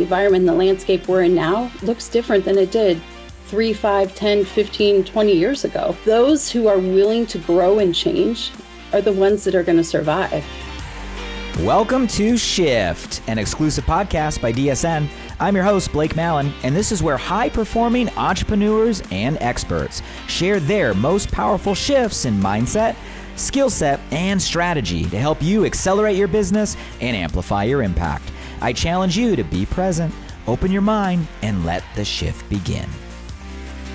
environment, the landscape we're in now looks different than it did 3, 5, 10, 15, 20 years ago. Those who are willing to grow and change are the ones that are going to survive. Welcome to Shift, an exclusive podcast by DSN. I'm your host, Blake Mallen, and this is where high-performing entrepreneurs and experts share their most powerful shifts in mindset, skill set, and strategy to help you accelerate your business and amplify your impact. I challenge you to be present, open your mind, and let the shift begin.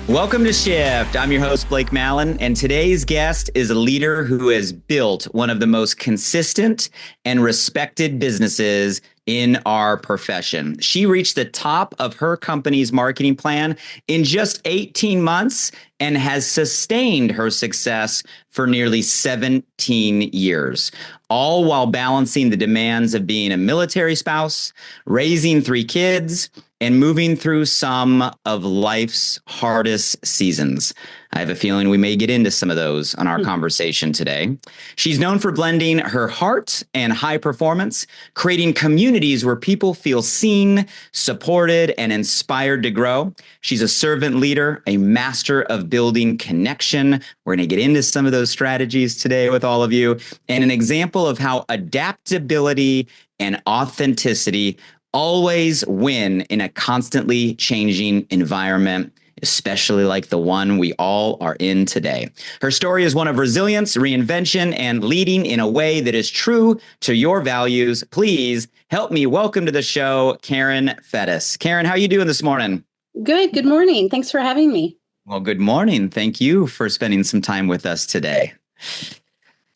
Welcome to Shift. I'm your host, Blake Mallen, and today's guest is a leader who has built one of the most consistent and respected businesses in our profession. She reached the top of her company's marketing plan in just 18 months and has sustained her success for nearly 17 years, all while balancing the demands of being a military spouse, raising 3 kids, and moving through some of life's hardest seasons. I have a feeling we may get into some of those on our conversation today. She's known for blending her heart and high performance, creating communities where people feel seen, supported, and inspired to grow. She's a servant leader, a master of building connection. We're going to get into some of those strategies today with all of you, and an example of how adaptability and authenticity always win in a constantly changing environment, especially like the one we all are in today. Her story is one of resilience, reinvention, and leading in a way that is true to your values. Please help me welcome to the show, Karen Fettes. Karen, how are you doing this morning? Good. Good morning. Thanks for having me. Well, good morning. Thank you for spending some time with us today.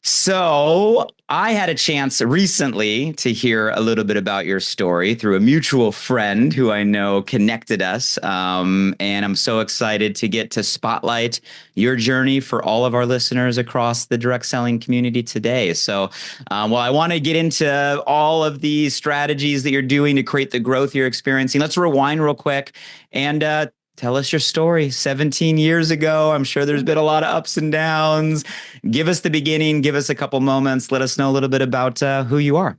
So I had a chance recently to hear a little bit about your story through a mutual friend who I know connected us. And I'm so excited to get to spotlight your journey for all of our listeners across the direct selling community today. So, I want to get into all of these strategies that you're doing to create the growth you're experiencing. Let's rewind real quick and tell us your story. 17 years ago, I'm sure there's been a lot of ups and downs. Give us the beginning. Give us a couple moments. Let us know a little bit about who you are.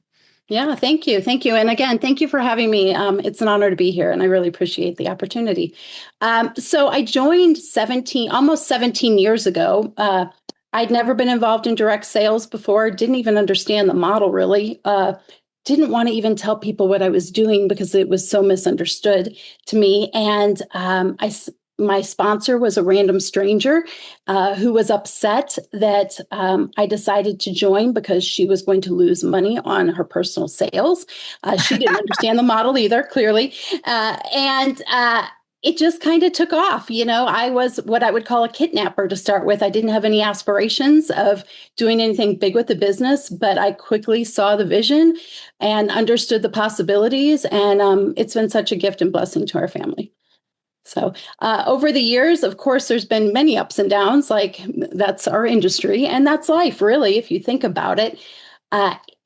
Yeah, thank you. Thank you. And again, thank you for having me. It's an honor to be here, and I really appreciate the opportunity. So I joined almost 17 years ago. I'd never been involved in direct sales before, didn't even understand the model really. Didn't want to even tell people what I was doing because it was so misunderstood to me. And my sponsor was a random stranger who was upset that I decided to join because she was going to lose money on her personal sales. She didn't understand the model either, clearly. And it just kind of took off. You know, I was what I would call a kidnapper to start with. I didn't have any aspirations of doing anything big with the business, but I quickly saw the vision and understood the possibilities. And it's been such a gift and blessing to our family. So over the years, of course, there's been many ups and downs, like that's our industry and that's life, really, if you think about it.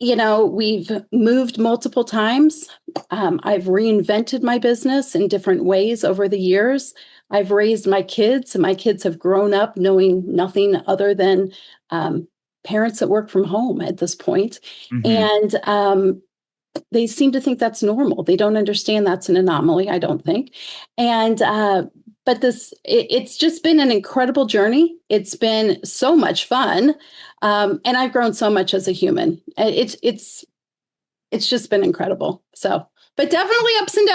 We've moved multiple times. I've reinvented my business in different ways over the years. I've raised my kids, and my kids have grown up knowing nothing other than parents that work from home at this point. Mm-hmm. And they seem to think that's normal. They don't understand that's an anomaly, I don't think. And but it's just been an incredible journey. It's been so much fun. And I've grown so much as a human. It's just been incredible. So, but definitely ups and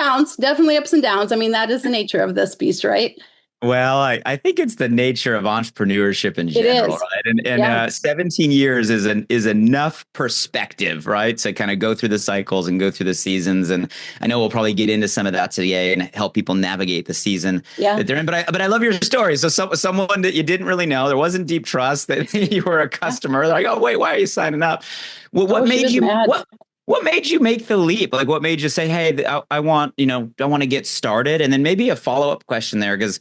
downs. I mean, that is the nature of this beast, right? Well, I think it's the nature of entrepreneurship in general, right? And yeah. 17 years is enough perspective, right? To kind of go through the cycles and go through the seasons. And I know we'll probably get into some of that today and help people navigate the season that they're in. But I love your story. So someone that you didn't really know, there wasn't deep trust that you were a customer. They're like, oh, wait, why are you signing up? Well, what made you make the leap? Like, what made you say, hey, I want to get started? And then maybe a follow-up question there, because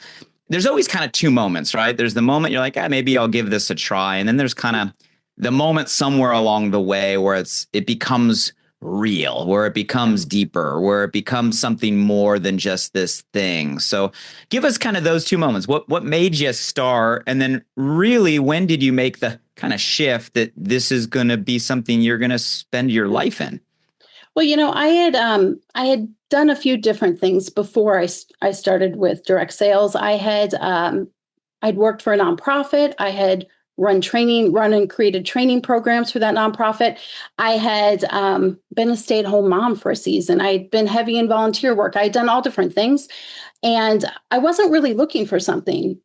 there's always kind of 2 moments, right? There's the moment you're like, maybe I'll give this a try. And then there's kind of the moment somewhere along the way where it becomes real, where it becomes deeper, where it becomes something more than just this thing. So give us kind of those 2 moments. What made you start? And then really, when did you make the kind of shift that this is going to be something you're going to spend your life in? Well, I had done a few different things before I started with direct sales. I'd worked for a nonprofit. I had run and created training programs for that nonprofit. I had been a stay-at-home mom for a season. I'd been heavy in volunteer work. I'd done all different things. And I wasn't really looking for something.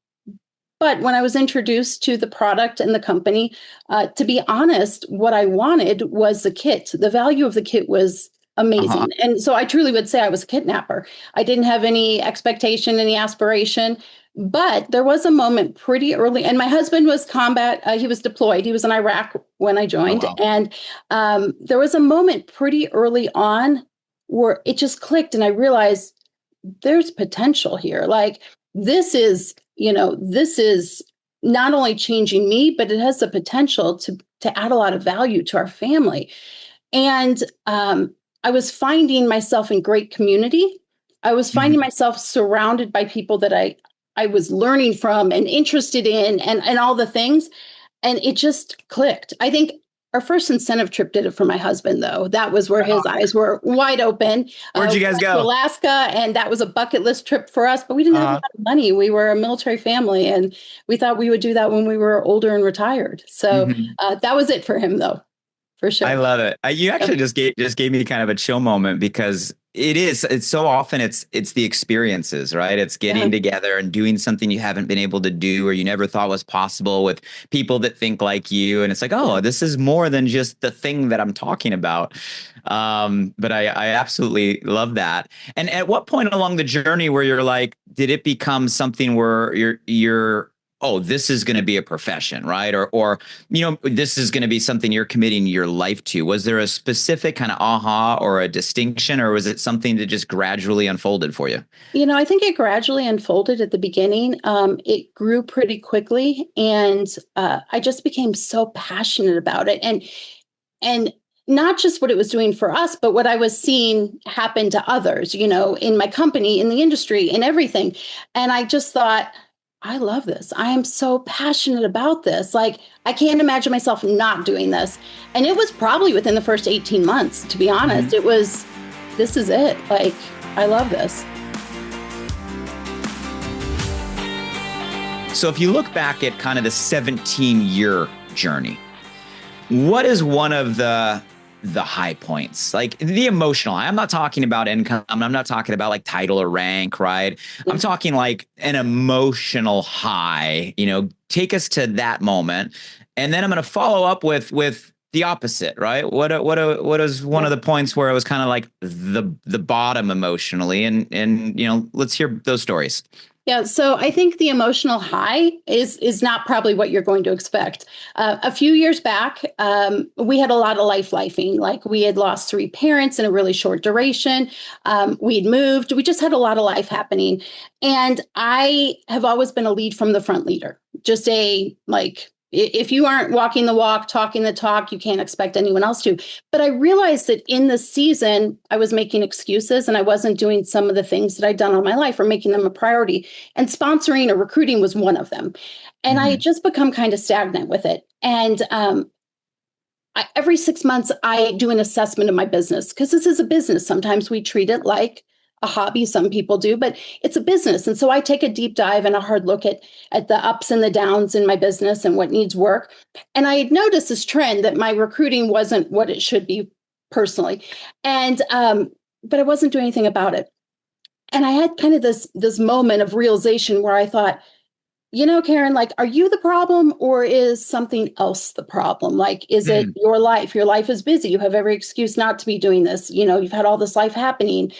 But when I was introduced to the product and the company, to be honest, what I wanted was the kit. The value of the kit was Uh-huh. amazing. And so I truly would say I was a kidnapper. I didn't have any expectation, any aspiration. But there was a moment pretty early, and my husband was he was deployed. He was in Iraq when I Oh, joined. wow. And there was a moment pretty early on where it just clicked. And I realized there's potential here. Like this is not only changing me, but it has the potential to add a lot of value to our family. And I was finding myself in great community. I was finding Mhm. myself surrounded by people that I was learning from and interested in and all the things. And it just clicked. I think our first incentive trip did it for my husband, though. That was where his eyes were wide open. Where'd you We guys went to go? Alaska, and that was a bucket list trip for us, but we didn't have a Uh, lot of money. We were a military family, and we thought we would do that when we were older and retired. So mhm. that was it for him, though, for I sure. love it. You Yep. actually just gave me kind of a chill moment because it's so often it's the experiences, right? It's Yeah. getting together and doing something you haven't been able to do or you never thought was possible with people that think like you. And it's like, Yeah. oh, this is more than just the thing that I'm talking about. But I absolutely love that. And at what point along the journey where you're like, did it become something where you're oh, this is going to be a profession, right? Or this is going to be something you're committing your life to. Was there a specific kind of aha or a distinction, or was it something that just gradually unfolded for you? I think it gradually unfolded at the beginning. It grew pretty quickly, and I just became so passionate about it, and not just what it was doing for us, but what I was seeing happen to others. In my company, in the industry, in everything. And I just thought, I love this. I am so passionate about this. Like, I can't imagine myself not doing this. And it was probably within the first 18 months, to be honest. Mhm. It was, this is it. Like, I love this. So if you look back at kind of the 17-year journey, what is one of the high points, like the emotional high? I'm not talking about income. I'm not talking about like title or rank, right? I'm Yeah. talking like an emotional high. Take us to that moment, and then I'm going to follow up with the opposite, right? What is one Yeah. of the points where it was kind of like the bottom emotionally, and let's hear those stories. Yeah, so I think the emotional high is not probably what you're going to expect. A few years back, we had a lot of lifing. Like, we had lost three parents in a really short duration. We'd moved. We just had a lot of life happening, and I have always been a lead from the front leader. Just if you aren't walking the walk, talking the talk, you can't expect anyone else to. But I realized that in the season, I was making excuses and I wasn't doing some of the things that I'd done all my life or making them a priority. And sponsoring or recruiting was one of them. And I had Mhm. just become kind of stagnant with it. And every 6 months, I do an assessment of my business, because this is a business. Sometimes we treat it like a hobby. Some people do, but it's a business. And so I take a deep dive and a hard look at the ups and the downs in my business and what needs work. And I had noticed this trend that my recruiting wasn't what it should be personally. And, but I wasn't doing anything about it. And I had kind of this moment of realization where I thought, Karen, like, are you the problem, or is something else the problem? Like, is it Mhm. your life? Your life is busy. You have every excuse not to be doing this. You've had all this life happening.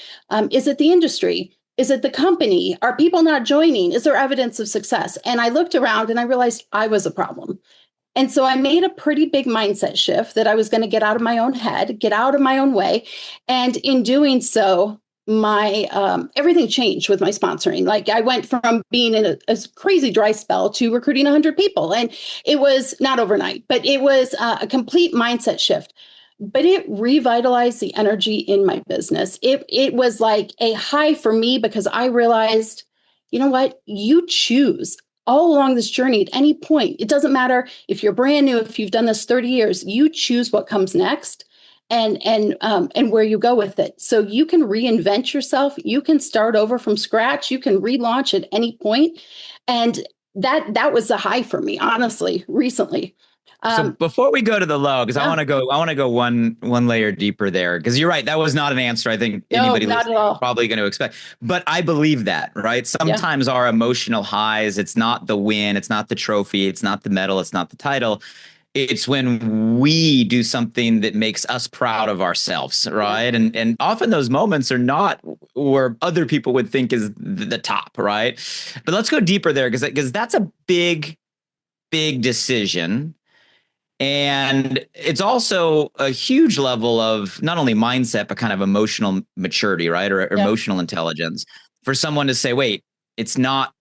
Is it the industry? Is it the company? Are people not joining? Is there evidence of success? And I looked around and I realized I was a problem. And so I made a pretty big mindset shift that I was going to get out of my own head, get out of my own way. And in doing so, my everything changed with my sponsoring. Like, I went from being in a crazy dry spell to recruiting 100 people. And it was not overnight, but it was a complete mindset shift. But it revitalized the energy in my business. It was like a high for me, because I realized, you know what? You choose all along this journey at any point. It doesn't matter if you're brand new, if you've done this 30 years, you choose what comes next. and where you go with it. So you can reinvent yourself. You can start over from scratch. You can relaunch at any point. And that was a high for me, honestly, recently. So before we go to the low, because Yeah. I want to go one layer deeper there, because you're right, that was not an answer I think No, anybody not listening at all. is probably going to expect. But I believe that, right? Sometimes our emotional highs, it's not the win, it's not the trophy, it's not the medal, it's not the title. It's when we do something that makes us proud of ourselves, right? And often those moments are not where other people would think is the top, right? But let's go deeper there, because that's a big decision. And it's also a huge level of not only mindset, but kind of emotional maturity, right? Or emotional intelligence for someone to say, wait, it's not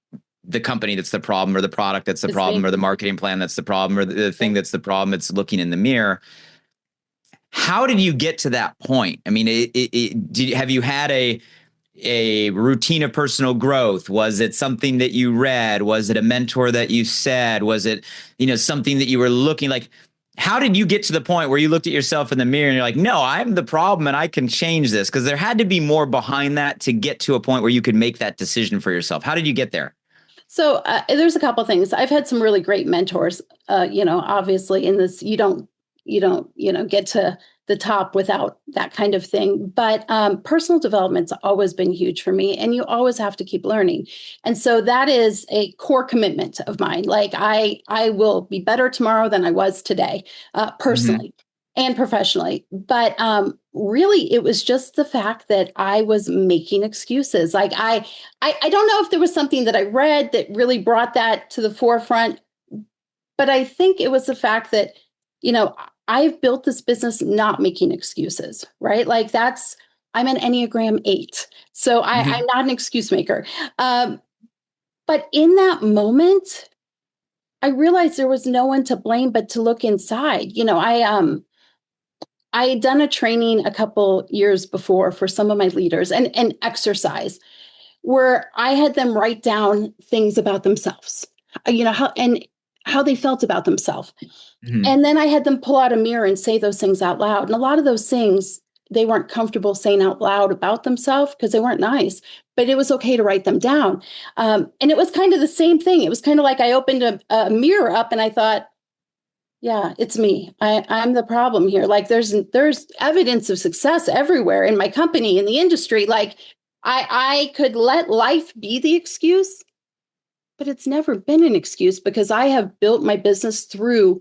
the company that's the problem, or the product that's the problem, or the marketing plan that's the problem, or the thing that's the problem. It's looking in the mirror. How did you get to that point? I mean, have you had a routine of personal growth? Was it something that you read? Was it a mentor that you said? Was it, something that you were looking like? How did you get to the point where you looked at yourself in the mirror and you're like, no, I'm the problem and I can change this? Because there had to be more behind that to get to a point where you could make that decision for yourself. How did you get there? So there's a couple of things. I've had some really great mentors. Obviously in this, you don't get to the top without that kind of thing. But personal development's always been huge for me, and you always have to keep learning. And so that is a core commitment of mine. Like I will be better tomorrow than I was today, personally and professionally. But really, it was just the fact that I was making excuses. Like I don't know if there was something that I read that really brought that to the forefront, but I think it was the fact that, I've built this business not making excuses, right? Like I'm an Enneagram 8. So I'm not an excuse maker. But in that moment, I realized there was no one to blame but to look inside. I had done a training a couple years before for some of my leaders and exercise where I had them write down things about themselves, how they felt about themselves. And then I had them pull out a mirror and say those things out loud. And a lot of those things they weren't comfortable saying out loud about themselves because they weren't nice, but it was okay to write them down. And it was kind of the same thing. It was kind of like I opened a mirror up and I thought, yeah, it's me. I'm the problem here. Like there's evidence of success everywhere in my company, in the industry. Like I could let life be the excuse, but it's never been an excuse because I have built my business through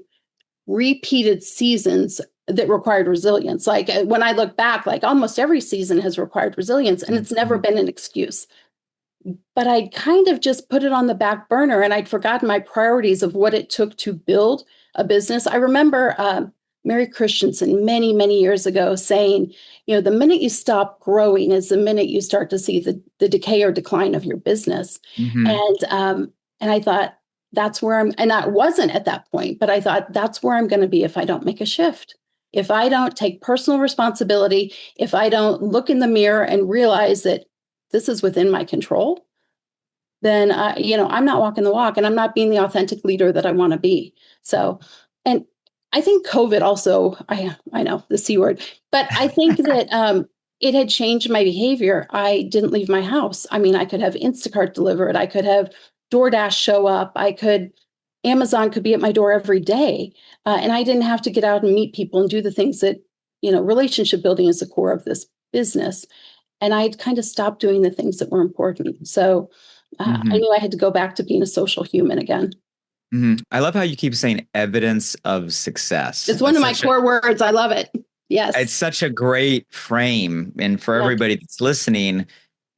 repeated seasons that required resilience. Like when I look back, like almost every season has required resilience and it's never been an excuse. But I kind of just put it on the back burner and I'd forgotten my priorities of what it took to build a business. I remember Mary Christensen many, many years ago saying, the minute you stop growing is the minute you start to see the decay or decline of your business. And I thought, that's where and I wasn't at that point, but I thought that's where I'm going to be if I don't make a shift. If I don't take personal responsibility, if I don't look in the mirror and realize that this is within my control, then, I'm not walking the walk and I'm not being the authentic leader that I want to be. So, and I think COVID also, I know the C word, but I think that it had changed my behavior. I didn't leave my house. I mean, I could have Instacart delivered. I could have DoorDash show up. Amazon could be at my door every day. And I didn't have to get out and meet people and do the things that, relationship building is the core of this business. And I'd kind of stopped doing the things that were important. So I knew I had to go back to being a social human again. I love how you keep saying evidence of success. It's one of my core words. I love it. Yes. It's such a great frame. And for everybody that's listening,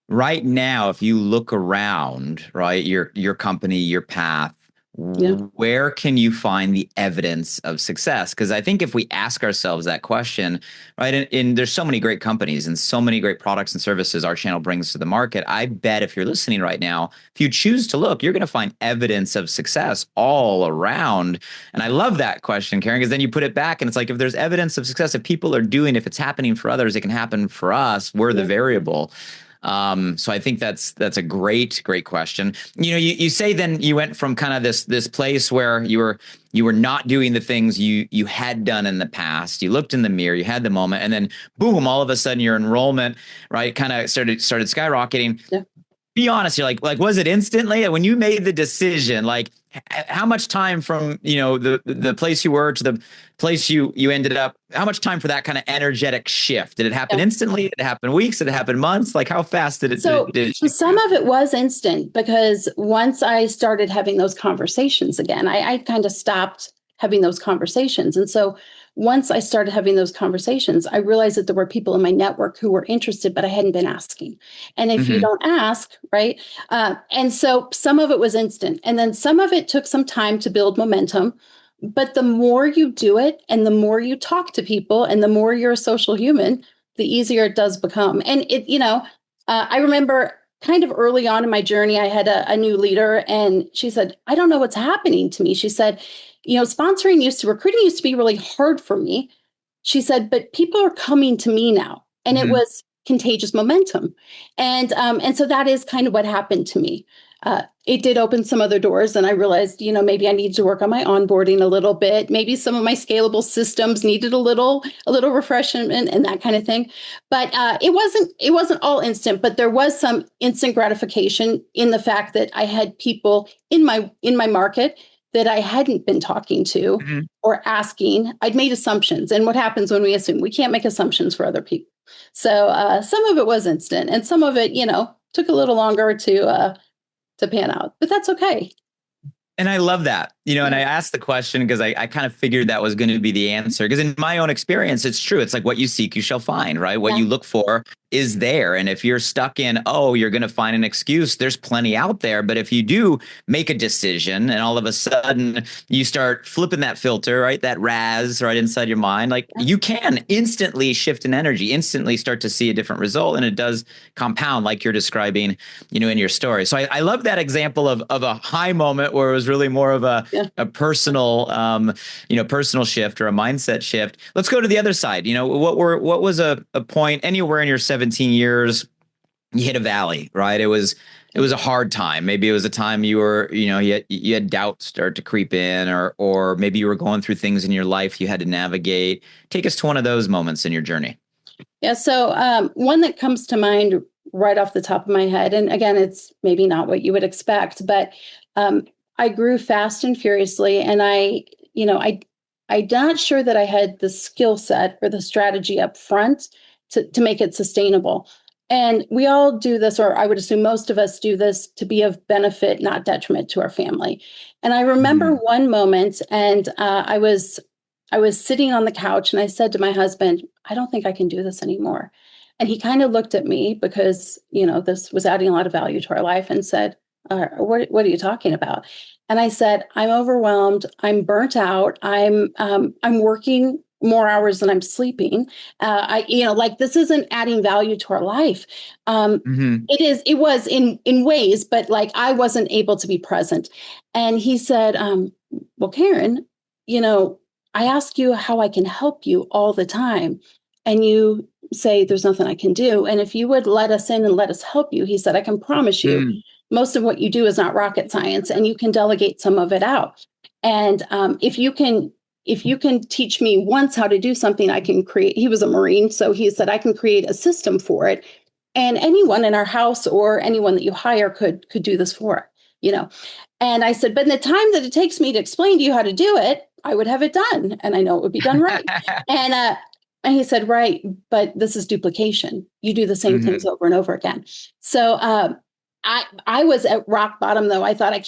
right now, if you look around, right, your company, your path, where can you find the evidence of success? Because I think if we ask ourselves that question, right, and there's so many great companies and so many great products and services our channel brings to the market. I bet if you're listening right now, if you choose to look, you're going to find evidence of success all around. And I love that question, Karen, because then you put it back and it's like, if there's evidence of success, if people are doing, if it's happening for others, it can happen for us. We're the variable. So I think that's a great question. You say then you went from kind of this place where you were not doing the things you had done in the past. You looked in the mirror, you had the moment, and then boom, all of a sudden your enrollment, right, kind of started skyrocketing. Yeah. Be honest, you're like, was it instantly when you made the decision? Like, how much time from the place you were to the place you ended up? How much time for that kind of energetic shift? Did it happen instantly? Did it happen weeks? Did it happen months? Like, how fast did it? So some of it was instant, because once I started having those conversations again, I kind of stopped having those conversations, and so once I started having those conversations, I realized that there were people in my network who were interested, but I hadn't been asking. And if you don't ask, right? And so some of it was instant. And then some of it took some time to build momentum. But the more you do it and the more you talk to people and the more you're a social human, the easier it does become. And I remember kind of early on in my journey, I had a new leader, and she said, I don't know what's happening to me. She said, recruiting used to be really hard for me. She said, but people are coming to me now. And it was contagious momentum. And so that is kind of what happened to me. It did open some other doors, and I realized, maybe I need to work on my onboarding a little bit. Maybe some of my scalable systems needed a little refreshment and that kind of thing. But it wasn't all instant, but there was some instant gratification in the fact that I had people in my market that I hadn't been talking to or asking. I'd made assumptions. And what happens when we assume? We can't make assumptions for other people. So some of it was instant, and some of it, took a little longer to pan out, but that's okay. And I love that, and I asked the question because I kind of figured that was going to be the answer, because in my own experience, it's true. It's like what you seek, you shall find, right? What you look for is there. And if you're stuck in, you're going to find an excuse, there's plenty out there. But if you do make a decision and all of a sudden you start flipping that filter, right, that RAS right inside your mind, like you can instantly shift an energy, instantly start to see a different result. And it does compound like you're describing, in your story. So I love that example of a high moment where it was really more of a personal, personal shift or a mindset shift. Let's go to the other side. What was a point anywhere in your 17 years, you hit a valley, right? It was a hard time. Maybe it was a time you were, you had doubt start to creep in, or maybe you were going through things in your life you had to navigate. Take us to one of those moments in your journey. Yeah. So one that comes to mind right off the top of my head, and again, it's maybe not what you would expect, but I grew fast and furiously, and I'm not sure that I had the skill set or the strategy up front to make it sustainable. And we all do this, or I would assume most of us do this, to be of benefit, not detriment to our family. And I remember one moment, and I was sitting on the couch, and I said to my husband, I don't think I can do this anymore. And he kind of looked at me, because, this was adding a lot of value to our life, and said, what are you talking about? And I said, I'm overwhelmed. I'm burnt out. I'm working more hours than I'm sleeping. This isn't adding value to our life. It was in ways, but like, I wasn't able to be present. And he said, well, Karen, I ask you how I can help you all the time, and you say there's nothing I can do. And if you would let us in and let us help you, he said, I can promise you most of what you do is not rocket science, and you can delegate some of it out. And if you can teach me once how to do something, I can create. He was a Marine, so he said, I can create a system for it. And anyone in our house or anyone that you hire could do this for it, And I said, but in the time that it takes me to explain to you how to do it, I would have it done. And I know it would be done right. And he said, right, but this is duplication. You do the same things over and over again. So I was at rock bottom, though. I thought, I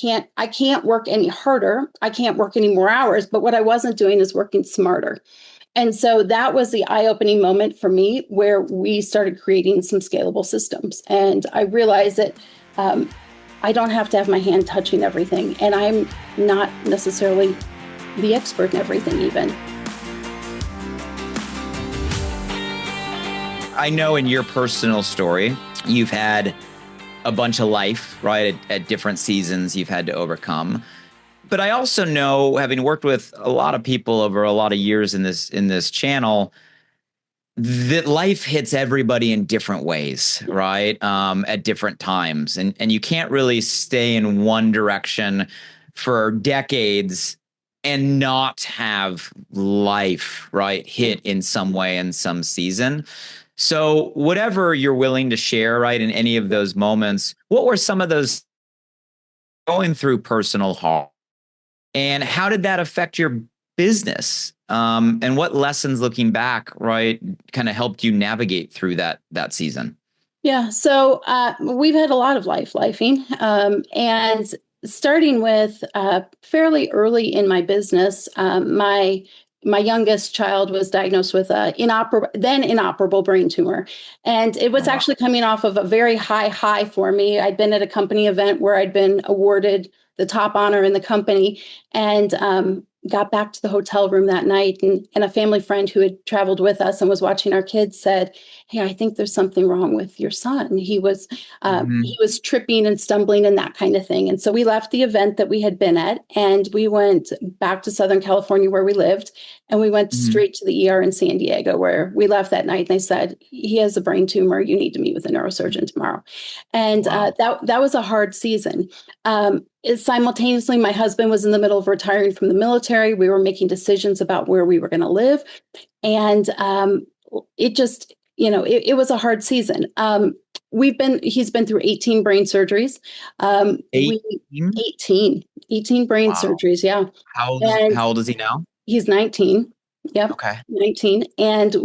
can't work any harder. I can't work any more hours. But what I wasn't doing is working smarter. And so that was the eye-opening moment for me, where we started creating some scalable systems. And I realized that I don't have to have my hand touching everything. And I'm not necessarily the expert in everything even. I know in your personal story, you've had a bunch of life, right? At different seasons you've had to overcome. But I also know, having worked with a lot of people over a lot of years in this channel, that life hits everybody in different ways, right? At different times. And you can't really stay in one direction for decades and not have life, right, hit in some way in some season. So whatever you're willing to share, right, in any of those moments, what were some of those going through personal harm? And how did that affect your business? And what lessons looking back, right, kind of helped you navigate through that season? Yeah, so we've had a lot of lifing, and starting with fairly early in my business, my youngest child was diagnosed with a inoperable brain tumor, and it Oh, was wow. actually coming off of a very high for me. I'd been at a company event where I'd been awarded the top honor in the company, and got back to the hotel room that night, and a family friend who had traveled with us and was watching our kids said, "Hey, I think there's something wrong with your son. He Mhm. was tripping and stumbling and that kind of thing." And so we left the event that we had been at, and we went back to Southern California where we lived, and we went Mhm. straight to the ER in San Diego, where we left that night. And they said, "He has a brain tumor. You need to meet with a neurosurgeon tomorrow." And Wow. that was a hard season. Simultaneously, my husband was in the middle of retiring from the military. We were making decisions about where we were going to live, and it just, it was a hard season. He's been through 18 brain surgeries. We 18? 18 brain Wow. surgeries. Yeah. And How old is he now? he's 19. Yep. Okay. 19. And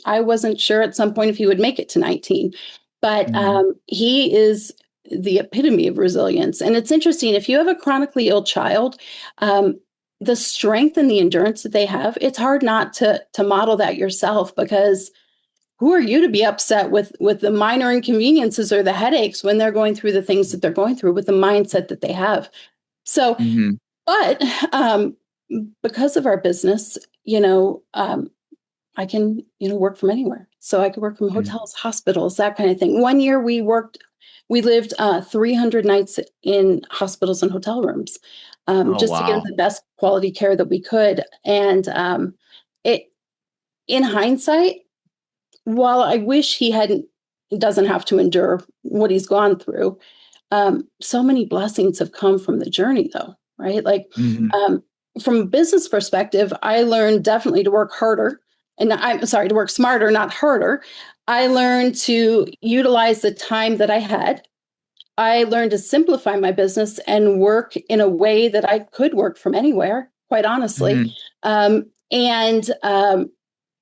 I wasn't sure at some point if he would make it to 19, but Mhm. he is the epitome of resilience. And it's interesting, if you have a chronically ill child, um, the strength and the endurance that they have, it's hard not to model that yourself, because who are you to be upset with the minor inconveniences or the headaches when they're going through the things that they're going through with the mindset that they have. So, Mhm. but because of our business, I can, work from anywhere. So I could work from Mhm. hotels, hospitals, that kind of thing. One year we lived 300 nights in hospitals and hotel rooms, Oh, just to get wow. the best quality care that we could. And it, in hindsight, while I wish doesn't have to endure what he's gone through, so many blessings have come from the journey, though, right? Like, Mhm. um, from a business perspective, I learned definitely to work harder, and I'm sorry, to work smarter, not harder. I learned to utilize the time that I had. I learned to simplify my business and work in a way that I could work from anywhere, quite honestly. Mhm. And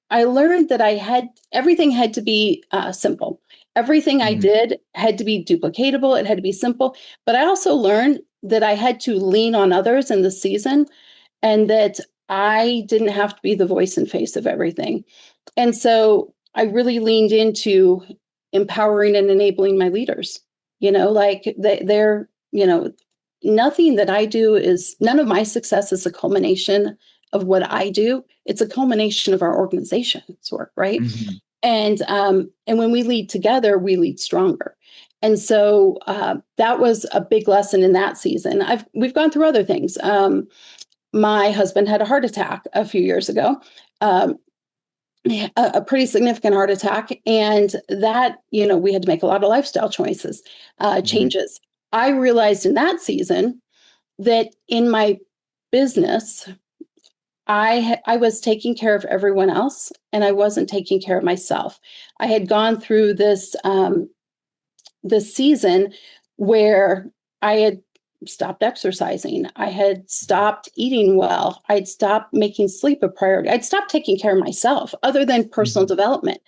I learned that everything had to be simple. Everything I Mhm. did had to be duplicatable. It had to be simple. But I also learned that I had to lean on others in the season, and that I didn't have to be the voice and face of everything. And so I really leaned into empowering and enabling my leaders. Like they're, nothing that I do none of my success is a culmination of what I do. It's a culmination of our organization's work, right? Mhm. And when we lead together, we lead stronger. And so that was a big lesson in that season. We've gone through other things. My husband had a heart attack a few years ago, um, a pretty significant heart attack, and that, we had to make a lot of lifestyle choices, Mhm. changes. I realized in that season that in my business, I was taking care of everyone else, and I wasn't taking care of myself. I had gone through this season where I had stopped exercising. I had stopped eating well. I'd stopped making sleep a priority. I'd stopped taking care of myself other than personal Mhm. development.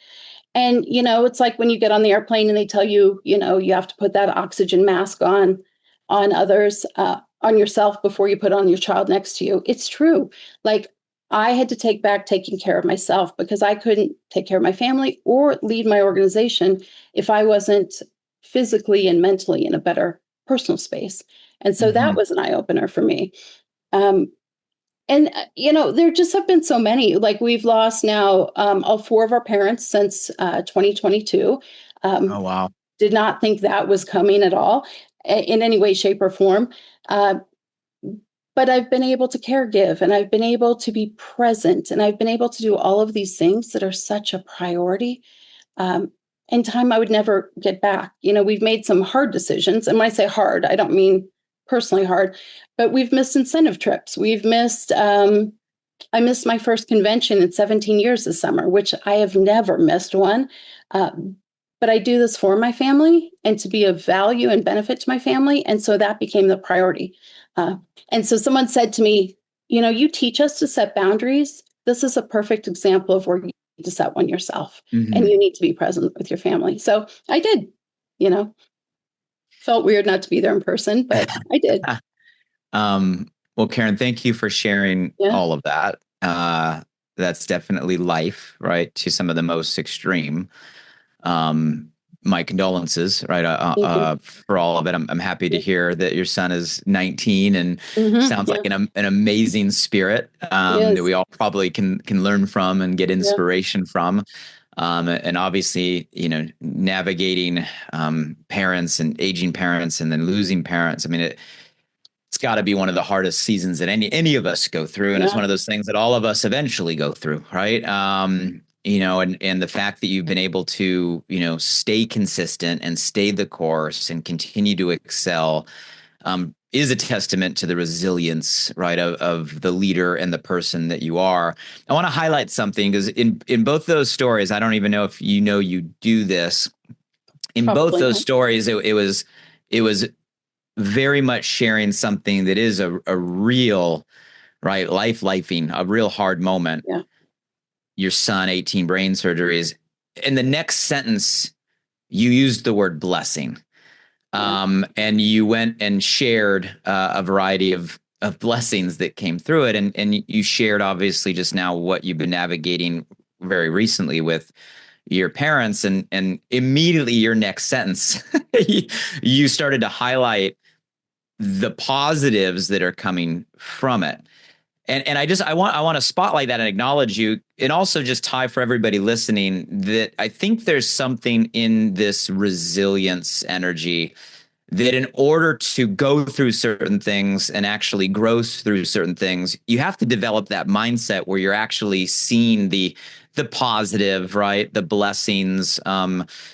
And, it's like when you get on the airplane and they tell you, you have to put that oxygen mask on others, on yourself before you put on your child next to you. It's true. Like, I had to take back taking care of myself, because I couldn't take care of my family or lead my organization if I wasn't physically and mentally in a better personal space. And so that Mhm. was an eye opener for me. Um, and there just have been so many. Like, we've lost now all four of our parents since 2022. Oh, Um, wow. did not think that was coming at all, in any way, shape, or form. Uh, but I've been able to care give, and I've been able to be present, and I've been able to do all of these things that are such a priority. In time I would never get back. We've made some hard decisions. And when I say hard, I don't mean personally hard, but we've missed incentive trips. I missed my first convention in 17 years this summer, which I have never missed one. But I do this for my family and to be of value and benefit to my family. And so that became the priority. And so someone said to me, you teach us to set boundaries. This is a perfect example of where you need to set one yourself, and you need to be present with your family. So I did, felt weird not to be there in person, but I did. Well, Karen, thank you for sharing all of that. That's definitely life, right? To some of the most extreme. My condolences, right? For all of it. I'm happy to hear that your son is 19 and sounds like an amazing spirit that we all probably can learn from and get inspiration from. And obviously, navigating parents and aging parents and then losing parents. I mean, it's got to be one of the hardest seasons that any of us go through, and it's one of those things that all of us eventually go through, right? And the fact that you've been able to, stay consistent and stay the course and continue to excel is a testament to the resilience, right, of the leader and the person that you are. I want to highlight something because in both those stories, I don't even know if you do this. In both those stories, it was very much sharing something that is a real, right, lifing, a real hard moment. Yeah. Your son, 18 brain surgeries. In the next sentence, you used the word blessing. And you went and shared a variety of blessings that came through it. And you shared, obviously, just now what you've been navigating very recently with your parents. And immediately your next sentence, you started to highlight the positives that are coming from it. And I want to spotlight that and acknowledge you, and also just tie for everybody listening that I think there's something in this resilience energy that in order to go through certain things and actually grow through certain things, you have to develop that mindset where you're actually seeing the positive, right? The blessings,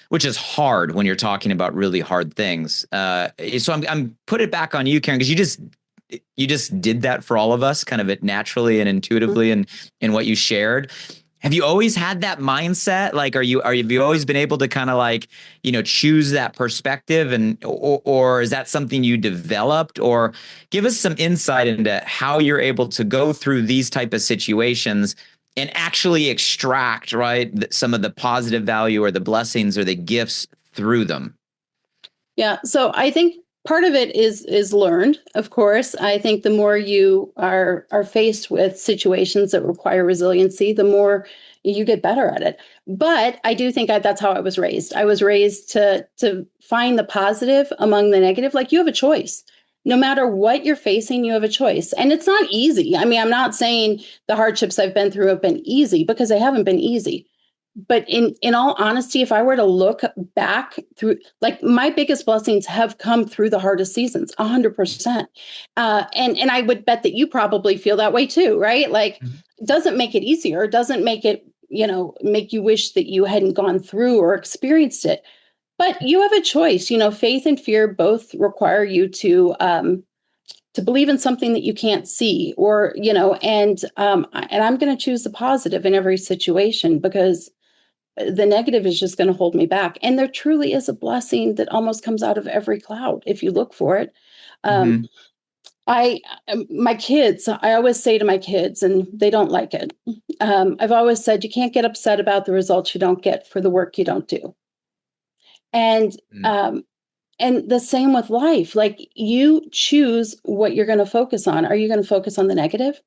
which is hard when you're talking about really hard things. So I'm put it back on you, Karen, because you just did that for all of us kind of naturally and intuitively in what you shared. Have you always had that mindset? Like, have you always been able to kind of like, choose that perspective or is that something you developed? Or give us some insight into how you're able to go through these type of situations and actually extract, right, some of the positive value or the blessings or the gifts through them. Yeah. So I think part of it is learned, of course. I think the more you are faced with situations that require resiliency, the more you get better at it. But I do think that's how I was raised. I was raised to find the positive among the negative. Like, you have a choice. No matter what you're facing, you have a choice. And it's not easy. I mean, I'm not saying the hardships I've been through have been easy, because they haven't been easy. But in all honesty, if I were to look back through, like, my biggest blessings have come through the hardest seasons, 100%. And I would bet that you probably feel that way too, right? Like, it doesn't make it easier. It doesn't make it, make you wish that you hadn't gone through or experienced it. But you have a choice. Faith and fear both require you to believe in something that you can't see, or, and I'm going to choose the positive in every situation, because the negative is just going to hold me back. And there truly is a blessing that almost comes out of every cloud if you look for it. My kids, I always say to my kids, and they don't like it. I've always said, you can't get upset about the results you don't get for the work you don't do. And the same with life. Like, you choose what you're going to focus on. Are you going to focus on the negative?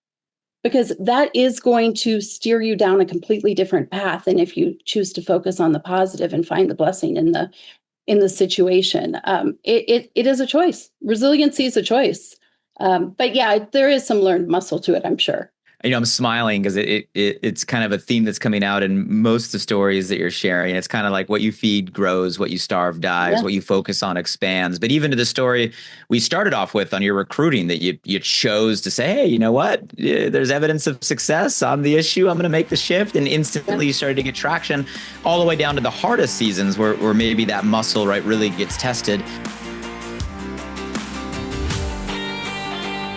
Because that is going to steer you down a completely different path than if you choose to focus on the positive and find the blessing in the situation. It is a choice. Resiliency is a choice. But yeah, there is some learned muscle to it, I'm sure. I'm smiling because it's kind of a theme that's coming out in most of the stories that you're sharing. It's kind of like what you feed grows, what you starve dies, Yeah. what you focus on expands. But even to the story we started off with on your recruiting, that you chose to say, hey, you know what? There's evidence of success on the issue. I'm going to make the shift, and instantly you started to get traction, all the way down to the hardest seasons where maybe that muscle really gets tested.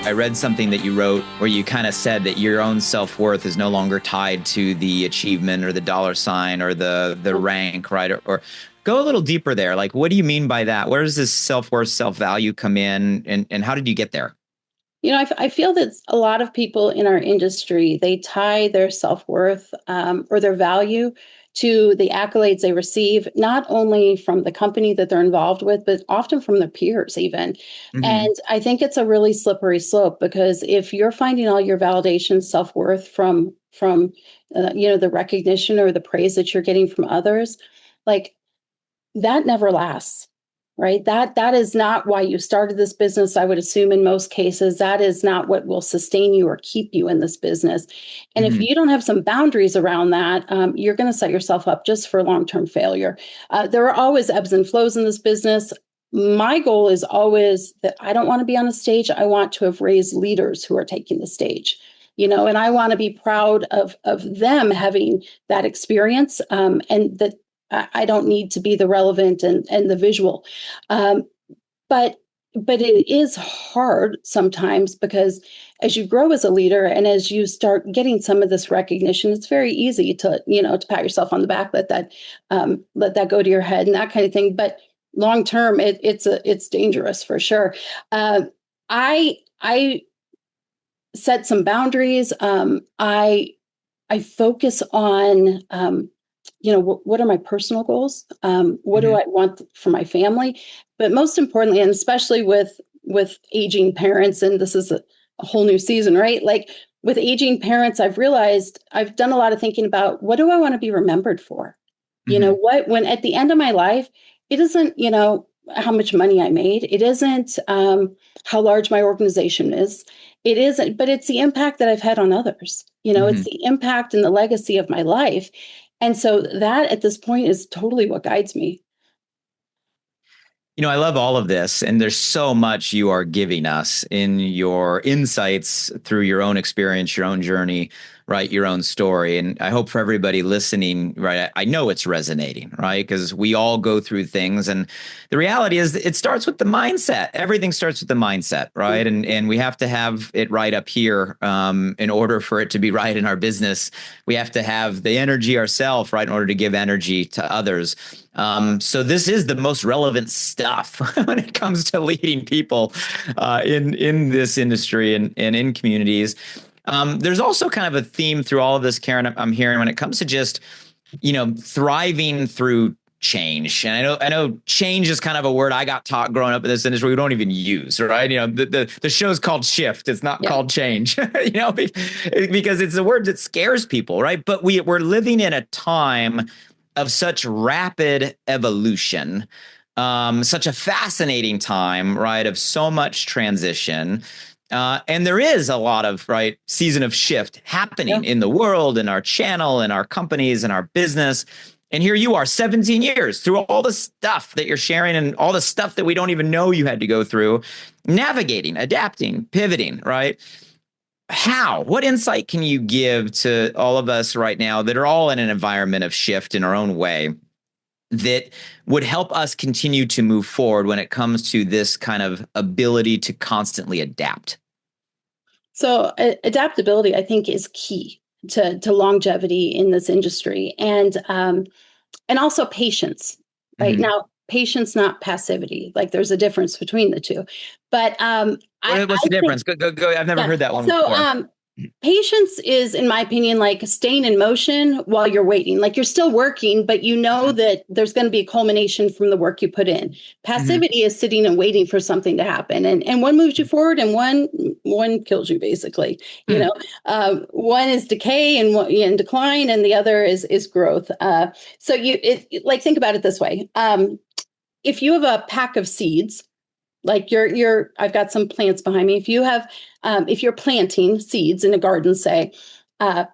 I read something that you wrote where you kind of said that your own self-worth is no longer tied to the achievement or the dollar sign or the rank, right? Or go a little deeper there. Like, what do you mean by that? Where does this self-worth, self-value come in, and how did you get there? I feel that a lot of people in our industry, they tie their self-worth or their value to the accolades they receive, not only from the company that they're involved with, but often from their peers even. Mm-hmm. And I think it's a really slippery slope, because if you're finding all your validation, self-worth from the recognition or the praise that you're getting from others, like, that never lasts, right? That is not why you started this business. I would assume in most cases that is not what will sustain you or keep you in this business. And if Mm-hmm. you don't have some boundaries around that, you're going to set yourself up just for long-term failure. There are always ebbs and flows in this business. My goal is always that I don't want to be on a stage. I want to have raised leaders who are taking the stage. And I want to be proud of them having that experience, and that I don't need to be the relevant and the visual. Um, but it is hard sometimes, because as you grow as a leader and as you start getting some of this recognition, it's very easy to pat yourself on the back, let that go to your head and that kind of thing. But long term, it's dangerous for sure. I set some boundaries. I focus on, what are my personal goals? What do Mm-hmm. I want for my family? But most importantly, and especially with aging parents, and this is a whole new season, right? Like, with aging parents, I've realized I've done a lot of thinking about, what do I want to be remembered for? Mm-hmm. When at the end of my life, it isn't, how much money I made. It isn't how large my organization is. It isn't, but it's the impact that I've had on others. Mm-hmm. It's the impact and the legacy of my life. And so that at this point is totally what guides me. I love all of this, and there's so much you are giving us in your insights through your own experience, your own journey, right? Your own story. And I hope for everybody listening, right? I know it's resonating, right? Because we all go through things. And the reality is it starts with the mindset. Everything starts with the mindset, right? And we have to have it right up here in order for it to be right in our business. We have to have the energy ourselves, right? In order to give energy to others. So this is the most relevant stuff when it comes to leading people in this industry and in communities. There's also kind of a theme through all of this, Karen, I'm hearing when it comes to just, thriving through change. And I know change is kind of a word I got taught growing up in this industry we don't even use, right? The show's called Shift. It's not called change, because it's a word that scares people, right? But we're living in a time of such rapid evolution, such a fascinating time, right? Of so much transition. And there is a lot of season of shift happening in the world, in our channel, in our companies, in our business. And here you are 17 years through all the stuff that you're sharing and all the stuff that we don't even know you had to go through, navigating, adapting, pivoting, right? What insight can you give to all of us right now that are all in an environment of shift in our own way that would help us continue to move forward when it comes to this kind of ability to constantly adapt? So adaptability, I think, is key to longevity in this industry, and also patience. Right Mm-hmm. now, patience, not passivity. Like, there's a difference between the two. But What's I the think, difference? Go. I've never yeah. heard that one So before. patience is, in my opinion, like staying in motion while you're waiting. Like, you're still working, but you know that there's going to be a culmination from the work you put in. Passivity is sitting and waiting for something to happen, and one moves you forward, and one kills you, basically. One is decay and decline, and the other is growth. So think about it this way: if you have a pack of seeds, Like I've got some plants behind me. If you're planting seeds in a garden, say, uh,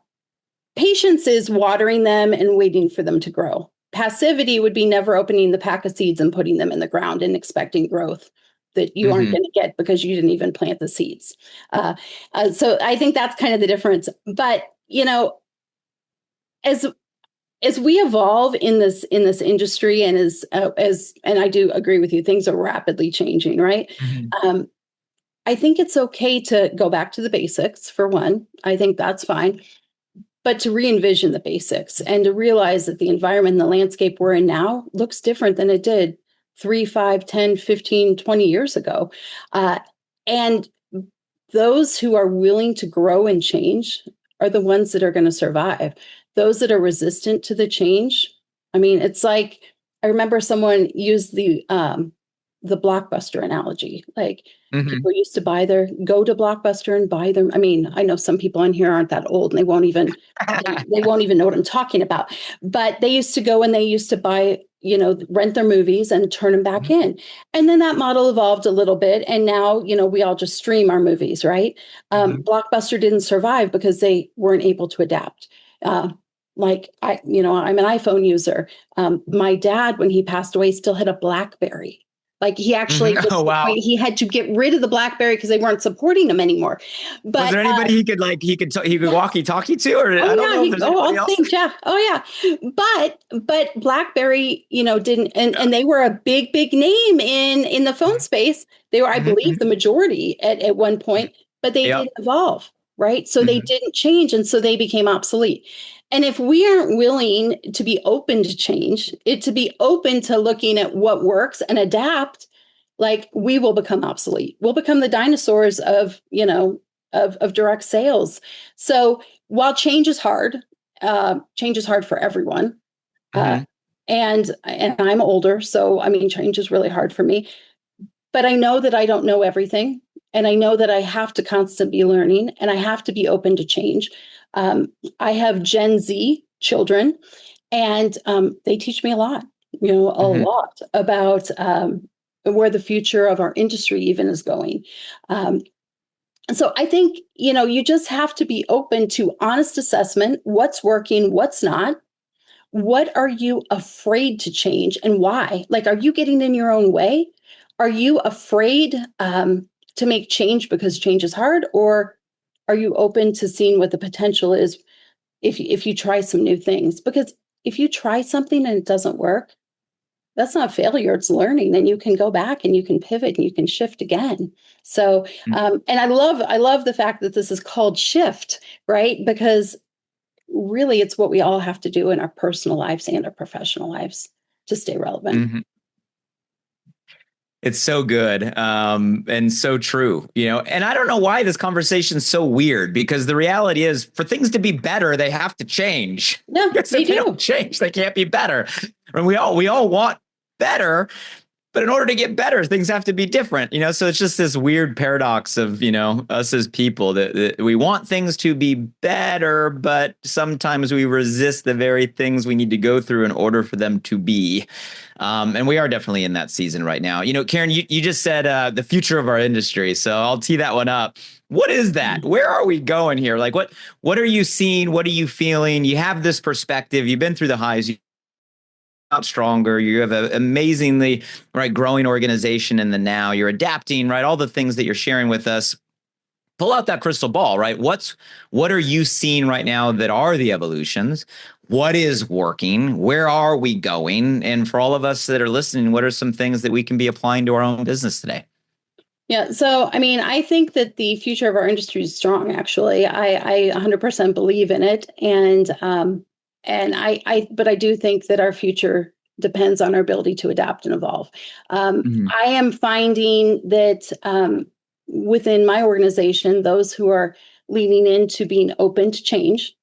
patience is watering them and waiting for them to grow. Passivity would be never opening the pack of seeds and putting them in the ground and expecting growth that you aren't going to get because you didn't even plant the seeds. So I think that's kind of the difference. But, as we evolve in this industry, and and I do agree with you, things are rapidly changing, right? I think it's okay to go back to the basics for one. I think that's fine. But to re-envision the basics and to realize that the environment and the landscape we're in now looks different than it did 3, 5, 10, 15, 20 years ago. And those who are willing to grow and change are the ones that are going to survive. Those that are resistant to the change. I mean, it's like, I remember someone used the Blockbuster analogy. Like, people used to go to Blockbuster and buy them. I mean, I know some people in here aren't that old and they won't even know what I'm talking about. But they used to go and they used to buy, rent their movies and turn them back in. And then that model evolved a little bit. And now, we all just stream our movies, right? Blockbuster didn't survive because they weren't able to adapt. Like I'm an iPhone user. My dad, when he passed away, still had a BlackBerry. Like, he actually, he had to get rid of the BlackBerry because they weren't supporting him anymore. But was there anybody he could walkie-talkie to, or I don't know if there's anybody else? Yeah. Oh yeah. But BlackBerry, didn't, and they were a big name in the phone space. They were, I believe, the majority at one point, but they didn't evolve, right? So they didn't change, and so they became obsolete. And if we aren't willing to be open to change, to be open to looking at what works and adapt, like, we will become obsolete. We'll become the dinosaurs of direct sales. So while change is hard for everyone. And I'm older, so I mean, change is really hard for me. But I know that I don't know everything. And I know that I have to constantly be learning, and I have to be open to change. I have Gen Z children, and they teach me a lot, a lot about where the future of our industry even is going. So I think, you just have to be open to honest assessment. What's working, what's not? What are you afraid to change, and why? Like, are you getting in your own way? Are you afraid to make change because change is hard? Or are you open to seeing what the potential is if you try some new things? Because if you try something and it doesn't work, that's not failure, it's learning, and you can go back and you can pivot and you can shift again. So, and I love the fact that this is called Shift, right? Because really, it's what we all have to do in our personal lives and our professional lives to stay relevant. It's so good, and so true, and I don't know why this conversation is so weird, because the reality is, for things to be better, they have to change. No, because if they don't change, they can't be better. And we all want better, but in order to get better, things have to be different, so it's just this weird paradox of, us as people, that we want things to be better, but sometimes we resist the very things we need to go through in order for them to be. And we are definitely in that season right now. Karen, you just said the future of our industry, so I'll tee that one up. What is that? Where are we going here? Like, what are you seeing? What are you feeling? You have this perspective. You've been through the highs. Out stronger. You have an amazingly growing organization in the now. You're adapting, right? All the things that you're sharing with us. Pull out that crystal ball, right? What are you seeing right now that are the evolutions? What is working? Where are we going? And for all of us that are listening, what are some things that we can be applying to our own business today? Yeah. So, I mean, I think that the future of our industry is strong, actually. I 100% believe in it. But I do think that our future depends on our ability to adapt and evolve. I am finding that within my organization, those who are leaning into being open to change,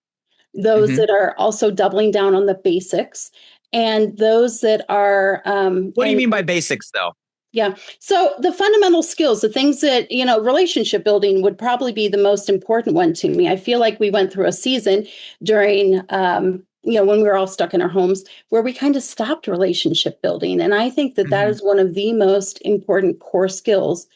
those that are also doubling down on the basics, and those that are. What do you mean by basics, though? Yeah. So the fundamental skills, the things that, relationship building would probably be the most important one to me. I feel like we went through a season during when we were all stuck in our homes, where we kind of stopped relationship building. And I think that that Mhm. is one of the most important core skills.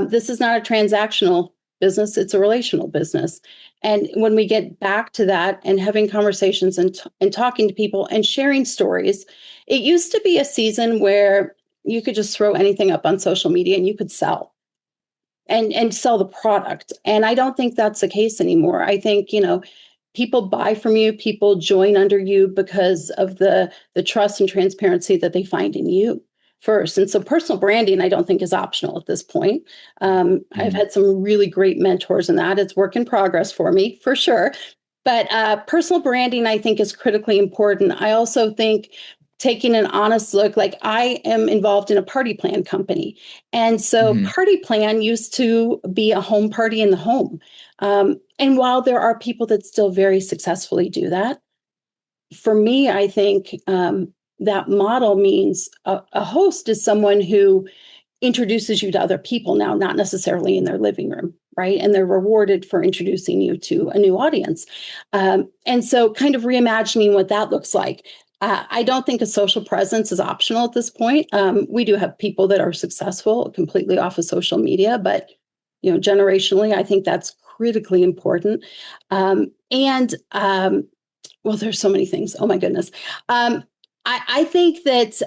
This is not a transactional business, it's a relational business. And when we get back to that and having conversations and talking to people and sharing stories, it used to be a season where you could just throw anything up on social media and you could sell and sell the product. And I don't think that's the case anymore. I think, people buy from you, people join under you because of the trust and transparency that they find in you first. And so personal branding, I don't think is optional at this point. I've Mhm. had some really great mentors in that. It's work in progress for me, for sure. But personal branding, I think, is critically important. I also think taking an honest look, like I am involved in a party plan company. And so Mhm. party plan used to be a home party in the home. And while there are people that still very successfully do that, for me, I think that model means a host is someone who introduces you to other people now, not necessarily in their living room, right? And they're rewarded for introducing you to a new audience. And so, kind of reimagining what that looks like. I don't think a social presence is optional at this point. We do have people that are successful completely off of social media, but generationally, I think that's critically important. Well, there's so many things. Oh my goodness. I think that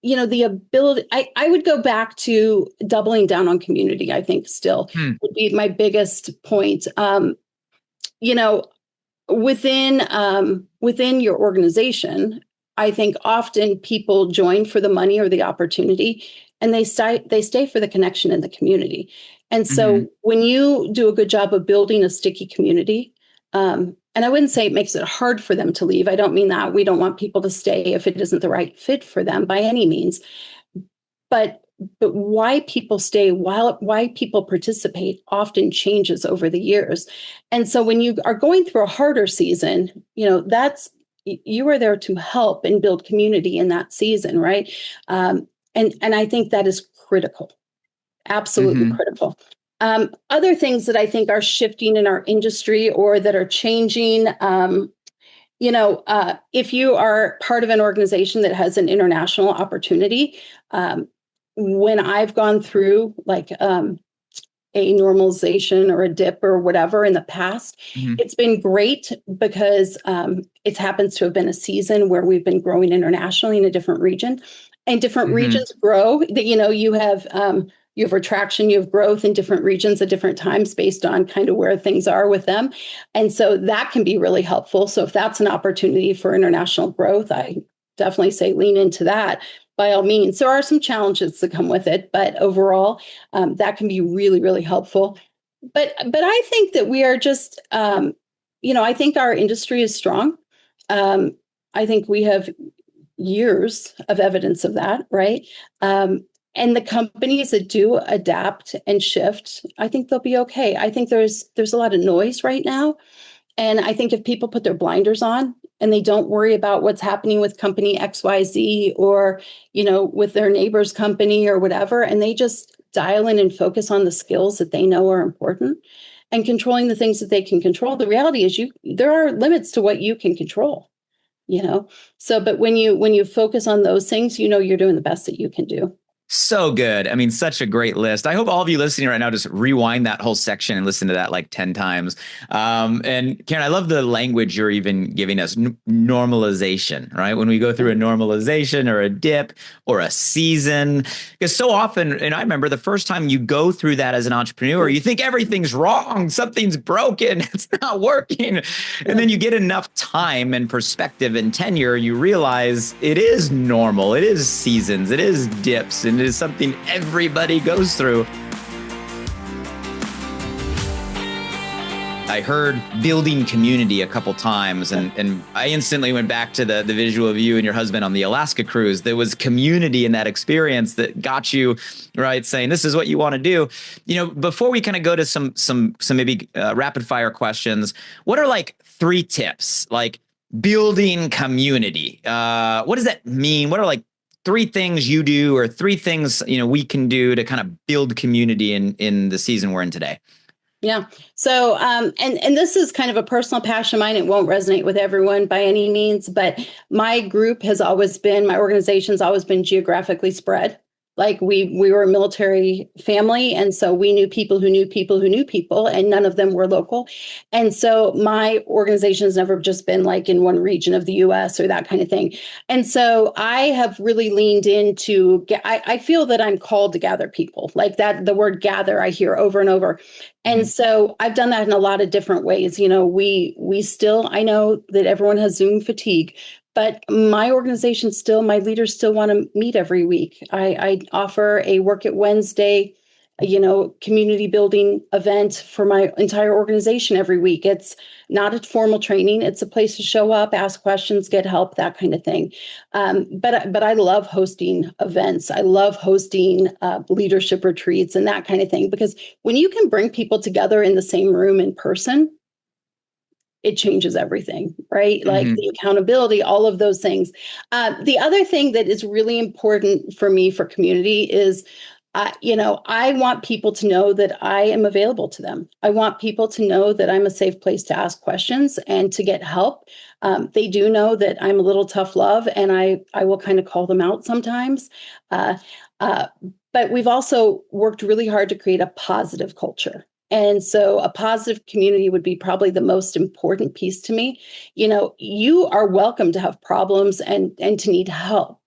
the ability, I would go back to doubling down on community, I think still Hmm. would be my biggest point. You know, within your organization, I think often people join for the money or the opportunity, and they stay for the connection in the community. And so Mhm. when you do a good job of building a sticky community, and I wouldn't say it makes it hard for them to leave. I don't mean that. We don't want people to stay if it isn't the right fit for them by any means. But why people stay, why people participate often changes over the years. And so when you are going through a harder season, that's you are there to help and build community in that season, right? And I think that is critical, absolutely Mhm. critical. Other things that I think are shifting in our industry or that are changing, if you are part of an organization that has an international opportunity, um, when I've gone through like a normalization or a dip or whatever in the past, Mhm. it's been great because it happens to have been a season where we've been growing internationally in a different region, and different Mhm. regions grow. That you have retraction, you have growth in different regions at different times based on kind of where things are with them, and so that can be really helpful. So if that's an opportunity for international growth, I definitely say lean into that by all means. There are some challenges that come with it, but overall, that can be really, really helpful. But I think that we are just, I think our industry is strong. Um, I think we have years of evidence of that, right? And the companies that do adapt and shift, I think they'll be okay. I think there's a lot of noise right now, and I think if people put their blinders on and they don't worry about what's happening with company XYZ or, with their neighbor's company or whatever, and they just dial in and focus on the skills that they know are important and controlling the things that they can control, the reality is there are limits to what you can control, you know. So but when you focus on those things, you're doing the best that you can do. So good. I mean, such a great list. I hope all of you listening right now just rewind that whole section and listen to that like 10 times. And Karen, I love the language you're even giving us, normalization, right? When we go through a normalization or a dip or a season, because so often, and I remember the first time you go through that as an entrepreneur, you think everything's wrong, something's broken, it's not working. And then you get enough time and perspective and tenure, you realize it is normal, it is seasons, it is dips, and it is something everybody goes through. I heard building community a couple times, and I instantly went back to the visual of you and your husband on the Alaska cruise. There was community in that experience that got you right, saying this is what you want to do. Before we kind of go to some maybe rapid fire questions, what are like 3 tips, like building community? What does that mean? What are like 3 things you do or 3 things we can do to kind of build community in the season we're in today? Yeah. So, and this is kind of a personal passion of mine. It won't resonate with everyone by any means, but my organization's always been geographically spread. Like we were a military family, and so we knew people who knew people who knew people, and none of them were local. And so my organization has never just been like in one region of the U.S. or that kind of thing. And so I have really leaned into. I feel that I'm called to gather people, like that. The word "gather" I hear over and over. And so I've done that in a lot of different ways. We still, I know that everyone has Zoom fatigue, but my organization still, my leaders still want to meet every week. I offer a Work It Wednesday, community building event for my entire organization every week. It's not a formal training. It's a place to show up, ask questions, get help, that kind of thing. But I love hosting events. I love hosting leadership retreats and that kind of thing, because when you can bring people together in the same room in person, it changes everything, right? Like the accountability, all of those things. The other thing that is really important for me for community is, I want people to know that I am available to them. I want people to know that I'm a safe place to ask questions and to get help. They do know that I'm a little tough love, and I will kind of call them out sometimes. But we've also worked really hard to create a positive culture. And so a positive community would be probably the most important piece to me. You are welcome to have problems and to need help.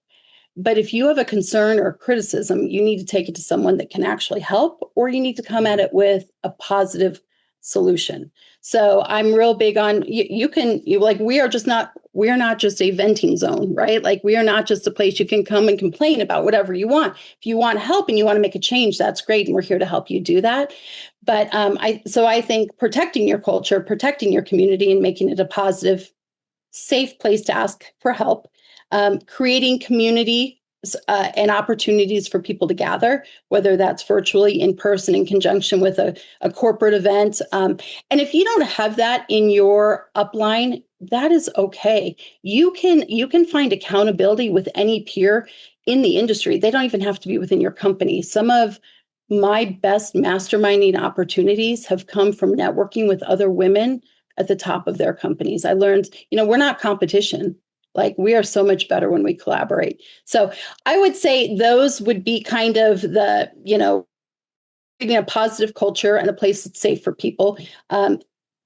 But if you have a concern or criticism, you need to take it to someone that can actually help, or you need to come at it with a positive solution. So I'm real big on we're not just a venting zone, right? Like we are not just a place you can come and complain about whatever you want. If you want help and you want to make a change, that's great. And we're here to help you do that. But I think protecting your culture, protecting your community, and making it a positive, safe place to ask for help, creating community and opportunities for people to gather, whether that's virtually, in person, in conjunction with a corporate event. And if you don't have that in your upline, that is okay. You can find accountability with any peer in the industry. They don't even have to be within your company. Some of my best masterminding opportunities have come from networking with other women at the top of their companies. I learned, we're not competition. Like we are so much better when we collaborate. So I would say those would be kind of the, creating a positive culture and a place that's safe for people.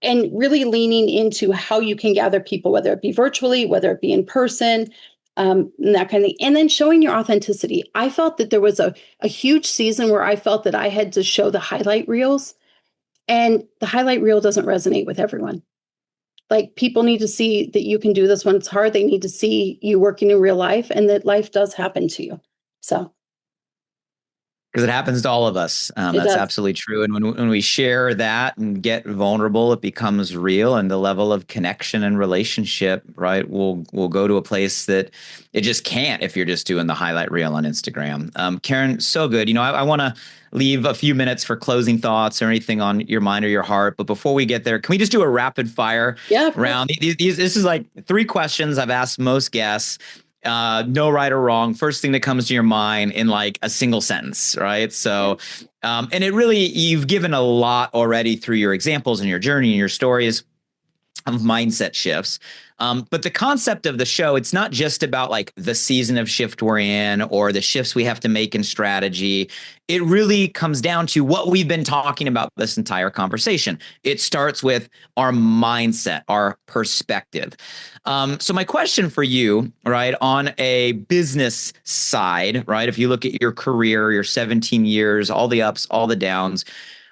And really leaning into how you can gather people, whether it be virtually, whether it be in person, and that kind of thing. And then showing your authenticity. I felt that there was a huge season where I felt that I had to show the highlight reels, and the highlight reel doesn't resonate with everyone. Like people need to see that you can do this when it's hard. They need to see you working in real life and that life does happen to you. So. Because it happens to all of us. That's absolutely true. And when we share that and get vulnerable, it becomes real, and the level of connection and relationship, right, will go to a place that it just can't if you're just doing the highlight reel on Instagram. Karen, so good. I want to leave a few minutes for closing thoughts or anything on your mind or your heart. But before we get there, can we just do a rapid fire round? This is like 3 questions I've asked most guests. No right or wrong. First thing that comes to your mind in like a single sentence, right? So, and it really, you've given a lot already through your examples and your journey and your stories of mindset shifts. But the concept of the show, it's not just about like the season of shift we're in or the shifts we have to make in strategy. It really comes down to what we've been talking about this entire conversation. It starts with our mindset, our perspective. So my question for you, right, on a business side, right, if you look at your career, your 17 years, all the ups, all the downs,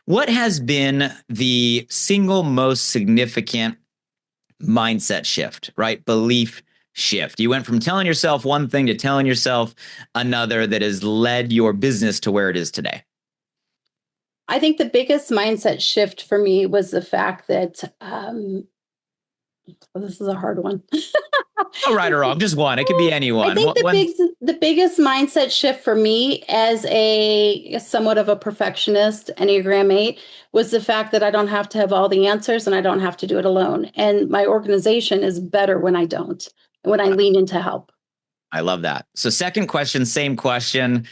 what has been the single most significant mindset shift, right? Belief shift. You went from telling yourself one thing to telling yourself another that has led your business to where it is today. I think the biggest mindset shift for me was the fact that, this is a hard one. No right or wrong, just one. It could be anyone. I think the biggest mindset shift for me as a somewhat of a perfectionist, Enneagram 8, was the fact that I don't have to have all the answers and I don't have to do it alone. And my organization is better when I don't, when I lean into help. I love that. So second question, same question.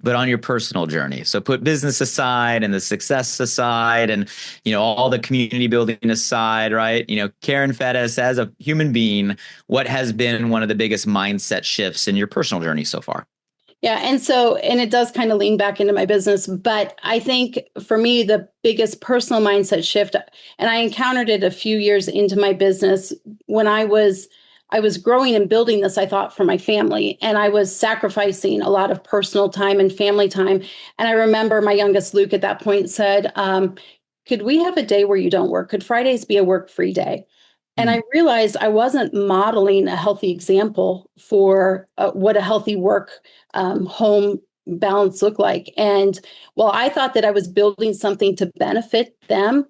but on your personal journey. So put business aside and the success aside and, all the community building aside, right? Karen Fettes, as a human being, what has been one of the biggest mindset shifts in your personal journey so far? Yeah. And it does kind of lean back into my business, but I think for me, the biggest personal mindset shift, and I encountered it a few years into my business when I was growing and building this, I thought, for my family, and I was sacrificing a lot of personal time and family time. And I remember my youngest Luke at that point said, could we have a day where you don't work? Could Fridays be a work-free day? And I realized I wasn't modeling a healthy example for what a healthy work home balance looked like. And while I thought that I was building something to benefit them,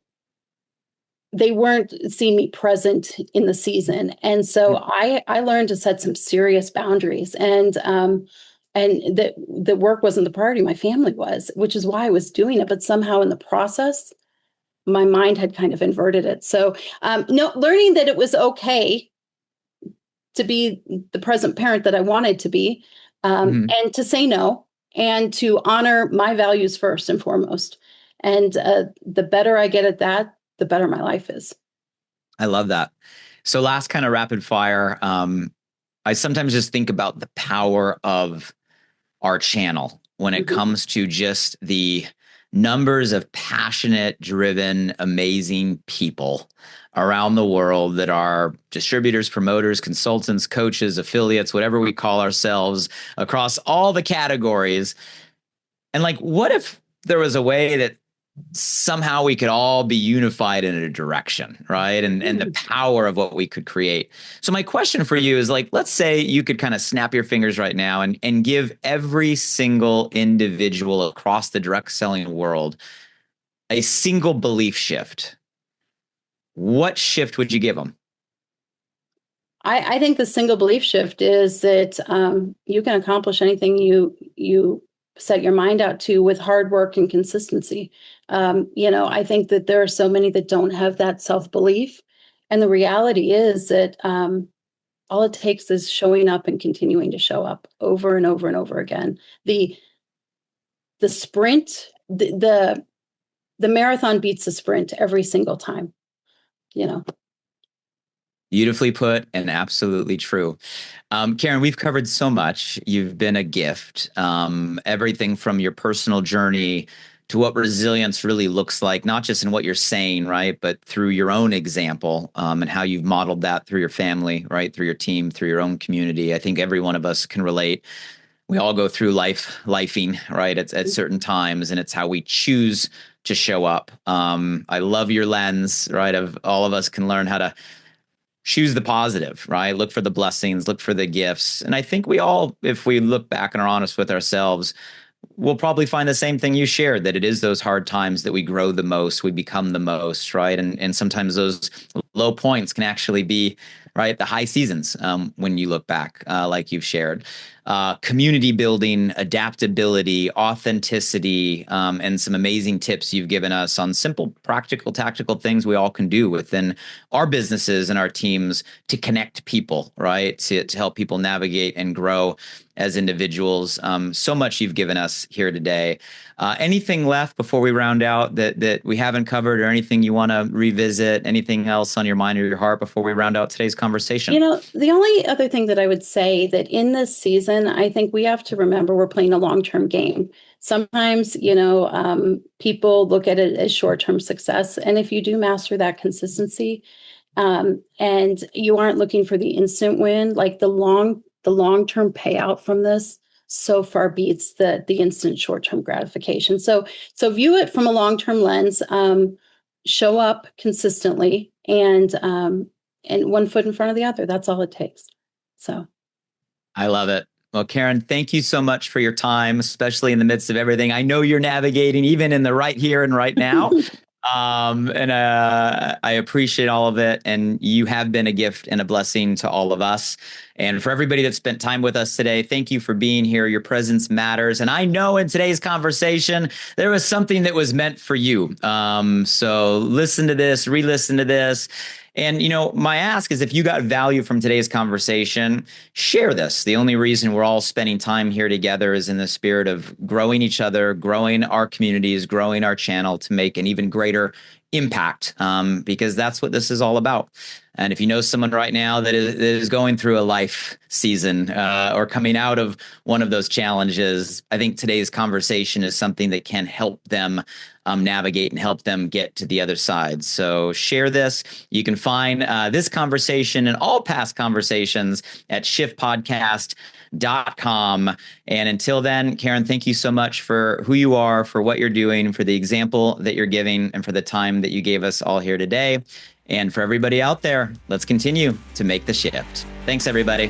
they weren't seeing me present in the season. And so I learned to set some serious boundaries, and that the work wasn't the priority, my family was, which is why I was doing it. But somehow in the process, my mind had kind of inverted it. So no, learning that it was okay to be the present parent that I wanted to be, and to say no, and to honor my values first and foremost. And the better I get at that, the better my life is. I love that. So last kind of rapid fire, I sometimes just think about the power of our channel when it comes to just the numbers of passionate, driven, amazing people around the world that are distributors, promoters, consultants, coaches, affiliates, whatever we call ourselves, across all the categories. And what if there was a way that somehow we could all be unified in a direction, right? And the power of what we could create. So my question for you is, let's say you could kind of snap your fingers right now and give every single individual across the direct selling world a single belief shift. What shift would you give them? I think the single belief shift is that you can accomplish anything you set your mind out to with hard work and consistency. I think that there are so many that don't have that self-belief. And the reality is that all it takes is showing up and continuing to show up over and over and over again. The sprint, the marathon beats the sprint every single time, Beautifully put and absolutely true. Karen, we've covered so much. You've been a gift. Everything from your personal journey to what resilience really looks like, not just in what you're saying, right, but through your own example, and how you've modeled that through your family, right, through your team, through your own community. I think every one of us can relate. We all go through lifing, right, at certain times, and it's how we choose to show up. I love your lens, right, of all of us can learn how to choose the positive, right? Look for the blessings, look for the gifts. And I think we all, if we look back and are honest with ourselves, we'll probably find the same thing you shared, that it is those hard times that we grow the most, we become the most, right? And sometimes those low points can actually be, right, the high seasons when you look back, like you've shared. Community building, adaptability, authenticity, and some amazing tips you've given us on simple, practical, tactical things we all can do within our businesses and our teams to connect people, right? To help people navigate and grow as individuals. So much you've given us here today. Anything left before we round out that we haven't covered, or anything you want to revisit? Anything else on your mind or your heart before we round out today's conversation? The only other thing that I would say, that in this season, I think we have to remember we're playing a long-term game. Sometimes, people look at it as short-term success. And if you do master that consistency, and you aren't looking for the instant win, like the long-term payout from this so far beats the instant short-term gratification. So view it from a long-term lens, show up consistently, and one foot in front of the other. That's all it takes. So I love it. Well, Karen, thank you so much for your time, especially in the midst of everything I know you're navigating, even in the right here and right now. And I appreciate all of it. And you have been a gift and a blessing to all of us. And for everybody that spent time with us today, thank you for being here. Your presence matters. And I know in today's conversation, there was something that was meant for you. So listen to this, re-listen to this, And, my ask is if you got value from today's conversation, share this. The only reason we're all spending time here together is in the spirit of growing each other, growing our communities, growing our channel to make an even greater impact, because that's what this is all about. And if you know someone right now that is going through a life season or coming out of one of those challenges, I think today's conversation is something that can help them navigate and help them get to the other side. So share this. You can find this conversation and all past conversations at shiftpodcast.com. And until then, Karen, thank you so much for who you are, for what you're doing, for the example that you're giving, and for the time that you gave us all here today. And for everybody out there, let's continue to make the shift. Thanks, everybody.